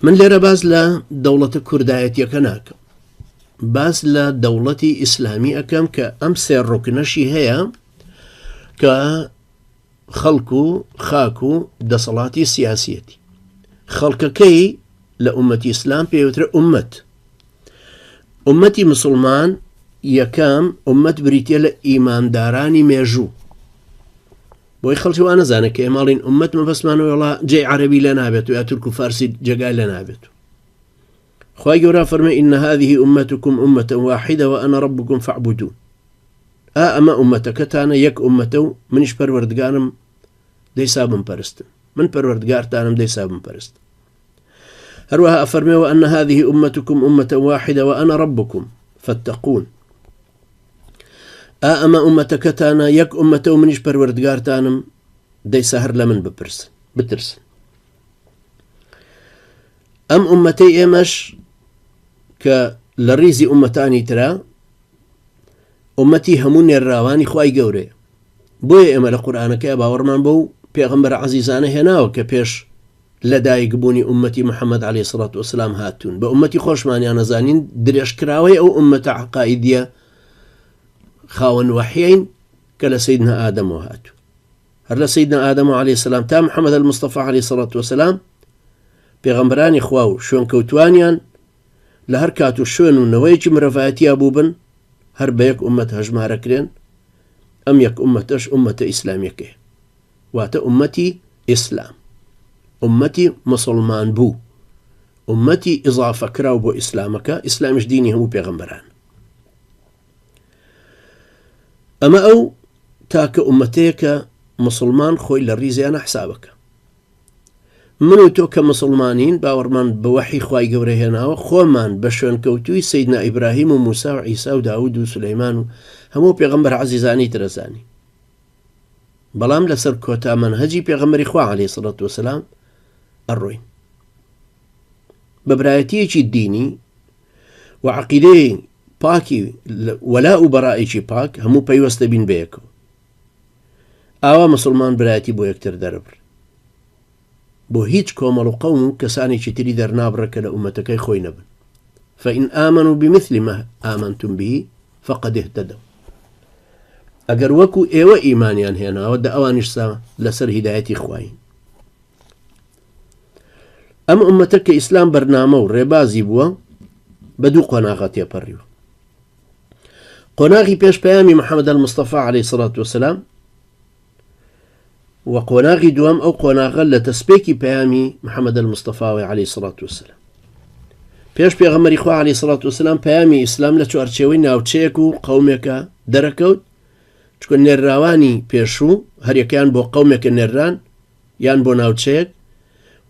من لێرە باز لە دەوڵەتە کوردایەتیەکە ناکەم، باز لە دەوڵەتی ئیسلامی ئەەکەم کە ئەم سێ ڕوکنەشی هەیە کە خەڵک و خاک و دەسەڵاتی سیاسیەتی. خەڵکەکەی لە ئومەتی ئیسلام پێوترە ئومەت. ئومەتی مسلمان یەکەم ئومەت بریتە لە ئیماندارانی مێژوو. بۆی خەڵکی وا نەزانێت کە ئێماڵین ئومەت مەبەستمانەوە وڵا جێی عەرەبی لە نابێت و یا تورک و فارسی جێگای لە نابێت. خوای گەورە فەرمێ ئین هذه ئومەتکم ئومەتە واحیدە وأنا ربکم فاعبدون. ئەمە ئومەتەکەتانە یەک ئومەتە و منیش پەروەردگارم دەیسا بمپەرستن، من پەروەردگارتانم دەیسا بمپەرستن. هەروەها ئەفەرمێ وأن هذه ئومەتکم ئومەتە واحیدە وأنا ربکم فاتقون. ئەمە ئومەتەکەتانە یەک ئومەتە و منیش پەروەردگارتانم دەیسا هەر لە من بترسن. ئەم ئومەتەی ئێمەش کە لە ڕیزی ئومەتانی ترا ئومەتی هەموو نێرراوانی خوای گەورەیە. بۆیە ئێمە لە قورئانەکە باوەڕمان بۆ پێغەمبەر عەزیزانە هێناوە کە پێش لەدایکبوونی ئومەتی محەممەد عەلەیهی سەڵات وەسەلام هاتوون. بە ئومەتی خۆشمانیان نەزانین درێژکراوەی ئەو ئومەتە عەقائیدیە خاوەن وەحیین کە لە سەیدنا ئادەمەوە هاتوو. هەر لە سەیدنا ئادەمەوە عەلەیهی سەلام تا محەممەد المستەفا عەلەیهی سەڵات وەسەلام پێغەمبەرانی خوا و شوێنکەوتوانیان لە هەر کات و شوێن و نەوەیەکی مرۆڤایەتیا بوو بن هەر بە یەک ئومەت هەژمارەکرێن. ئەم یەک ئومەتەش ئومەتە ئیسلامیەکەیە، واتە ئومەتی ئیسلام، ئومەتی مسلمان بوو، ئومەتی ئیضافەکراو بۆ ئیسلامەکە. ئیسلامیش دینی هەموو پێغەمبەران. ئەمە ئەو تاکە ئومەتەیە کە مسلمان خۆی لە ڕیزیانە حسابەکە. من و تۆ کە مسلمانین باوەڕمان بە وەحی خوای گەورە هێناوە خۆمان بە شوێنکەوتووی سەیدنا ئیبراهیم و موسا و عیسا و داود و سولەیمان و هەموو پێغەمبەر عەزیزانی ترەزانی. بەڵام لەسەر کۆتا مەنهەجی پێغەمبەری خوا عەلەیهی سەڵات وەسەلام ئەڕۆین. بە برایەتیەکی دینی و عەقیدەی پاکی وەلا و بەڕائێکی پاک هەموو پەیوەستە بین بەیەکەوە. ئاوا مسلمان برایەتی بۆ یەکتر دەربڕ، بۆ هیچ کۆمەڵ و قەوم و کەسانێکی تری دەرنابڕە کە لە ئومەتەکەی خۆی نەبن. فإن آمنوا بمثل ما آمنتم به فقد اهتدوا. ئەگەر وەکو ئێوە ئیمانیان هێناوە دە ئەوانیش لەسەر هیدایەتی خوین. ئەم ئومەتە کە ئیسلام بەرنامە و ڕێبازی بووە بە دوو قۆناغە تێپەڕیوە. قۆناغی پێش پەیامی محەممەد المستەفا عەلەیهی سەڵات وەسەلام و قۆناغی دووەم ئەو قۆناغە لە تەسبێکی پەیامی محەممەد المستەفاوی عەلەیهی سەڵات وەسەلام. پێش پێغەمبەری خوا عەلەیهی سەڵات وەسەلام پەیامی ئیسلام لە چوارچێوەی ناوچەیەک و قەومێکە دەرەکەوت، چکە نێرراوانی پێشوو هەریەکەیان بۆ قەومێکە نێرران یان بۆ ناوچەیەک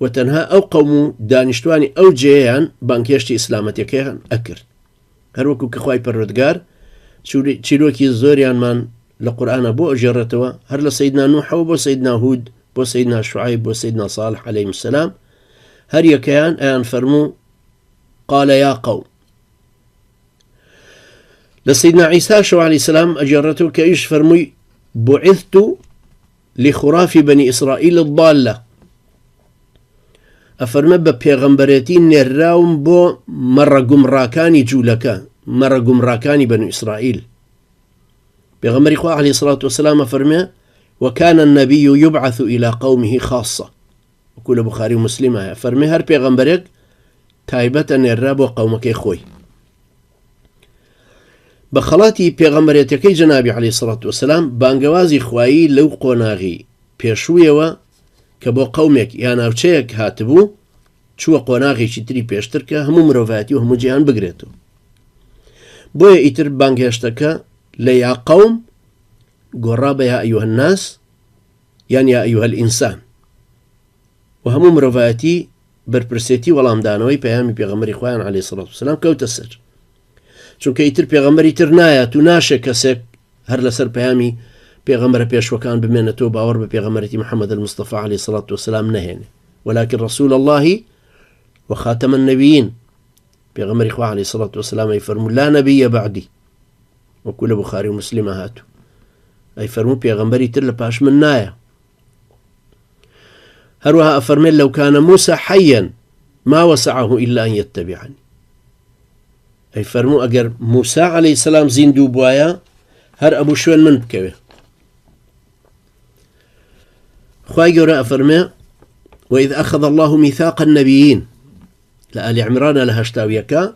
و تەنها ئەو قەوم و دانیشتوانی ئەو جێیان بانکێشتی ئیسلامەتیەکەیان ئەکرد. هەروەکو کە خوای پەروەردگار چیرۆکی زۆریانمان لە قورئانە بۆ ئەژێڕێتەوە، هەر لە سەیدنا نوحەوە بۆ سەیدنا هود بۆ سەیدنا شوعایب بۆ سەیدنا صالح عەلەیهیم السەلام هەر یەکەیان ئەیان فەرموو قال يا قوم. لە سەیدنا عیسا شەو عەلەیهی سەلام ئەجێڕێتەوە کە ئیش فەرمووی بوعثت لخراف بني إسرائيل الضالة. ئەفەرمە بە پێغەمبەرێتی نێرراوم بۆ مەڕە گومڕاکانی جوولەکە، مەڕە گومڕاکانی بەنو ئیسرائیل. پێغەمبەری خوا عەلەیهی سەڵات وەسەلام ئەفەرمێ وكان النبي يبعث إلى قومه خاصة. وەکو لە بوخاری و مسلم هەیە فەرمێ هەر پێغەمبەرێک تایبەتە نێررا بۆ قەومەکەی خۆی. بە خەڵاتی پێغەمبەرێتەکەی جەنابی عەلەیهی سەڵات وەسەلام بانگەوازی خوایی لەو قۆناغی پێشوویەوە کە بۆ قەومێک یان ناوچەیەک هاتبوو چووە قۆناغێکی تری پێشتر کە هەموو مرۆڤایەتی و هەموو جیهان بگرێتەوە. بۆیە ئیتر بانگهێشتەکە لە یا قەوم گۆڕا بە یا ئەیوهە الناس یان یا ئەیوهە الئینسان و هەموو مرۆڤایەتی بەرپرسێتی وەڵامدانەوەی پەیامی پێغەمبەری خوایان عەلەیهی سەڵات وەسەلام کەوتە سەر. چونکە ئیتر پێغەمبەری تر نایەت و ناشێ کەسێک هەر لەسەر پەیامی پێغەمبەرە پێشوەکان بمێنێتەوە باوەڕ بە پێغەمبەرێتی محەممەد المستەفا عەلەیهی سەڵات وەسەلام نەهێنێ، ولكن رسول الله وخاتم النبيين. پێغەمبەری خوا عەلەیهی سەڵات وەسەلام ئەیفەرموو لا نەبیە بەعدی، وەکو لە بوخاری و مسلمە هاتوو. ئەیفەرموو پێغەمبەری تر لە پاش من نایە. هەروەها ئەفەرمێت لەو کانە موسى حەیەن ما وسعه إلا أن يتبعني. أي فرمو أجر موسى عليه السلام زيندو بوايا هر أبو شوين من بكوي. خواهي جورا أفرمي وإذ أخذ الله ميثاق النبيين لآل عمران لها اشتاويكا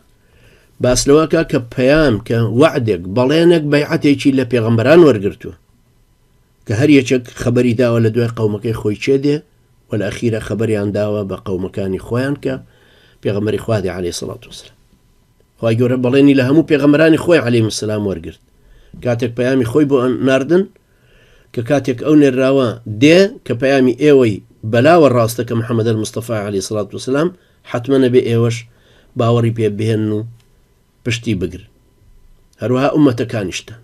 باسلواكا كبيام كوعدك بلينك بيعتك إلا بيغمبران ورقرتو كهر يشك خبري داوة لدوي قومك خوي تشيدي والأخيرة خبري عن داوة بقومكاني خويان بيغمبري خوادي عليه الصلاة والسلام. خواهي جورا بليني لهمو بيغمبراني خوي عليهم السلام ورقرت كاتك بيامي خوي بو ناردن كاتك أو نراوا دي كبيامي إيوي بلا والراستك محمد المصطفى عليه الصلاة والسلام حتما نبي إيوش باوري بيبهنو بشتي بقر هروها أمتا كانشتا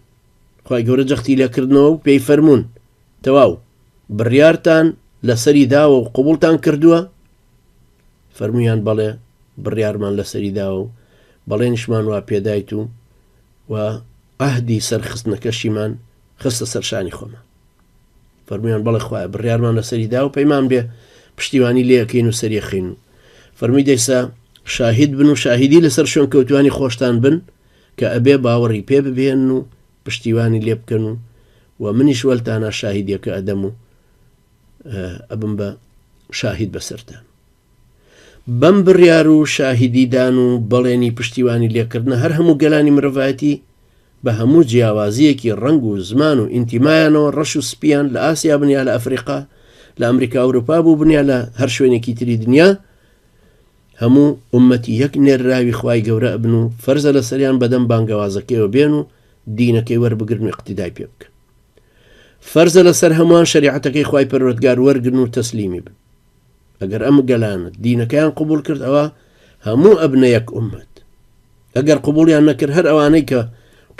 خواهي جورا جختي لكردنو بيفرمون تواو بريارتان لسري داو وقبولتان كردوا فرميان بلا بريار من لسري داو بلينشمان وابيدايتو وأهدي سرخصنا كشيمان خست سرشاني خوما فرميان بلا خواه بريار من لسري داو بيمان بيه پشتیوانی لێکین و سەریەخین فەرمی دەیسا شاهید بن و شاهیدی لەسەر شوێن کەوتوانی خۆشتان بن کە ئەبێ باوەڕی پێ ببێن و پشتیوانی لێ بکەن و منیش وەلتانە شاهیدیەکە ئەدەم و ئەبم بە شاهید بەسەرتان. بەم بڕیار و شاهیدیدان و بەڵێنی پشتیوانی لێکردنە هەر هەموو گەلانی مرۆڤایەتی بە هەموو جیاوازیەکی ڕنگ و زمان و ئینتیمایانەوە ڕەش و سپیان لە ئاسیا بنیا لە ئەفریقا لە ئەمریکا ئەوروپا بوو بنیا لە هەر شوێنێکی تری دنیا هەموو ئومەتی یەک نێرراوی خوای گەورە ئەبن و فەرزە لە سەریان بەدەم بانگەوازەکەیەوە بێن و دینەکەی وەربگرن و اقتیدای پێ بکەن. فەرزە لەسەر هەمووان شریعەتەکەی خوای پەروەردگار وەرگن و تەسلیمی بن. ئەگەر ئەم گەلانە دینەکەیان قبول کرد ئەوە هەموو ئەبنە یەک ئومەت. ئەگەر قبولیان نەکرد هەر ئەوانەی کە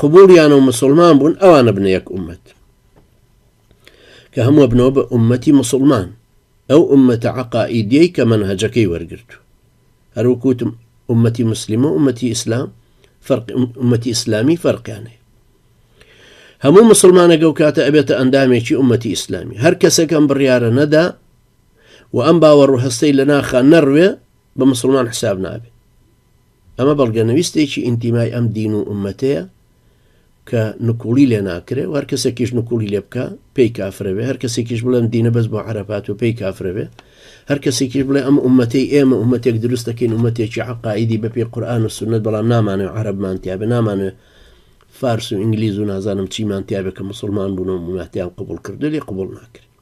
قبولیان و مسلمان بوون ئەوانە بنە یەک ئومەت کە هەموو ئەبنەوە بە ئومەتی مسلمان ئەو ئومەتە عەقائیدیەی کە مەنهەجەکەی وەرگرتو. هەروەکوتم ئومەتی مسلمە و ئومەتی ئیسلام ئومەتی ئیسلامی فەرقیان هەیە. هەموو مسلمانە گەو کاتە ئەبێتە ئەندامێکی ئومەتی ئیسلامی. هەر کەسێک ئەم بڕیارە نەدا و ئەم باوەڕ و هەستەی لە ناخە نەڕوێ بە مسلمان حساب نابێت. ئەمە بەڵگەنەویستێکی ئینتیمای ئەم دین و ئومەتەیە کە نکوڵی لێ ناکرێ و هەر کەسێکیش نکوڵی لێ بکە پێی کافرەوێ. هەر کەسێکیش بڵێم دینە بەس بۆ عەرەفات و پێی کافرەوێ. هەر کەسێکیش بڵێ ئەم ئومەتەی ئێمە ئومەتێک دروست دەکەین ئومەتێکی عەقائیدی بەپێی قورئان و سونەت بەڵام نامانەوێت عەرەبمان تیا بێ نامانەوێت فارس و ئینگلیز و نازانم چیمان تیا بێ کە مسلمان بوون و وڵاتیان قبول کردو لێ قبول ناکرێت.